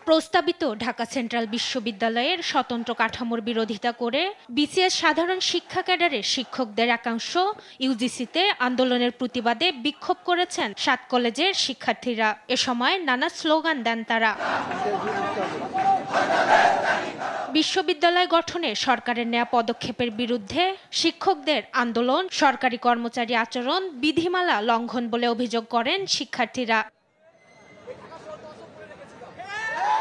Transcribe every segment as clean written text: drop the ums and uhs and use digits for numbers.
প্রস্তাবিত ঢাকা সেন্ট্রাল বিশ্ববিদ্যালয়ের স্বতন্ত্র কাঠামোর বিরোধিতা করে বিসিএস সাধারণ শিক্ষা ক্যাডারের শিক্ষকদের একাংশ ইউজিসিতে আন্দোলনের প্রতিবাদে বিক্ষোভ করেছেন ৭ কলেজের শিক্ষার্থীরা। এ সময় নানা স্লোগান দেন তারা। বিশ্ববিদ্যালয় গঠনে সরকারের নেয়া পদক্ষেপের বিরুদ্ধে শিক্ষকদের আন্দোলন সরকারি কর্মচারী আচরণ বিধিমালা লঙ্ঘন বলে অভিযোগ করেন শিক্ষার্থীরা।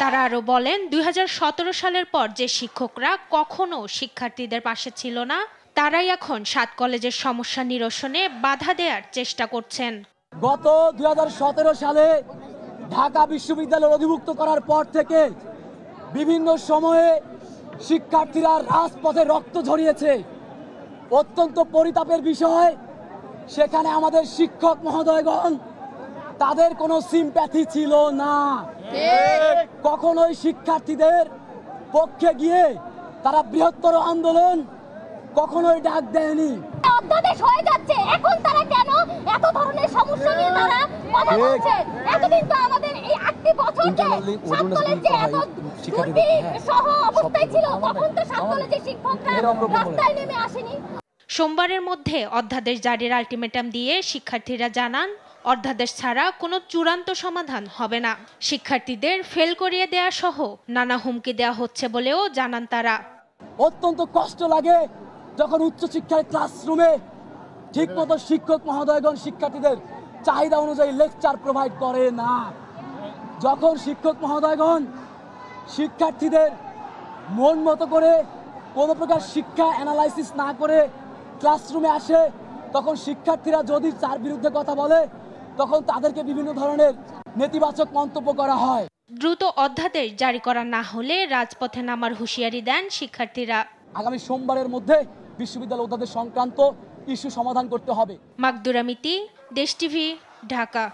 তারা আরও বলেন, ২০১৭ সালের পর যে শিক্ষকরা কখনো শিক্ষার্থীদের পাশে ছিল না, তারাই এখন ৭ কলেজের সমস্যা নিরসনে বাধা দেওয়ার চেষ্টা করছেন। গত ২০১৭ সালে ঢাকা বিশ্ববিদ্যালয় অধিভুক্ত করার পর থেকে বিভিন্ন সময়ে শিক্ষার্থীরা রাজপথে রক্ত ঝরিয়েছে। অত্যন্ত পরিতাপের বিষয়, সেখানে আমাদের শিক্ষক মহোদয়গণ তাদের কোনো সিম্প্যাথি ছিল না। কখনোই শিক্ষার্থীদের পক্ষে গিয়ে তারা বৃহত্তর আন্দোলন কখনোই ডাক দেয়নি। অধ্যাদেশ হয়ে যাচ্ছে, এখন তারা কেন এত ধরনের সমস্যা নিয়ে তারা কথা বলছে? এতদিন তো আমাদের এই ৮টি বছরকে ৭ কলেজে এত সহ অবস্থায় ছিল, তখন তো ৭ কলেজের শিক্ষকরা রাস্তায় নেমে আসেনি। সোমবারের মধ্যে অধ্যাদেশ জারির আলটিমেটাম দিয়ে শিক্ষার্থীরা জানান, অধ্যাদেশ ছাড়া কোনো চূড়ান্ত সমাধান হবে না। শিক্ষার্থীদের ফেল করিয়ে দেয়া সহ নানা হুমকি দেওয়া হচ্ছে বলেও জানান তারা। অত্যন্ত কষ্ট লাগে যখন উচ্চশিক্ষার ক্লাসরুমে ঠিকমতো শিক্ষক মহোদয়গণ শিক্ষার্থীদের চাহিদা অনুযায়ী লেকচার প্রোভাইড করে না। যখন শিক্ষক মহোদয়গণ শিক্ষার্থীদের মন মতো করে কোনো প্রকার শিক্ষা অ্যানালাইসিস না করে ক্লাসরুমে আসে, তখন শিক্ষার্থীরা যদি তার বিরুদ্ধে কথা বলে, তখন তাদেরকে বিভিন্ন ধরনের নেতিবাচক মন্তব্য করা হয়। দ্রুত অধ্যাদেশ জারি করা না হলে রাজপথে নামার হুঁশিয়ারি দেন শিক্ষার্থীরা। আগামী সোমবারের মধ্যে বিশ্ববিদ্যালয় অধ্যাদেশ সংক্রান্ত ইস্যু সমাধান করতে হবে। মাকদুরা মিতি, দেশ টিভি, ঢাকা।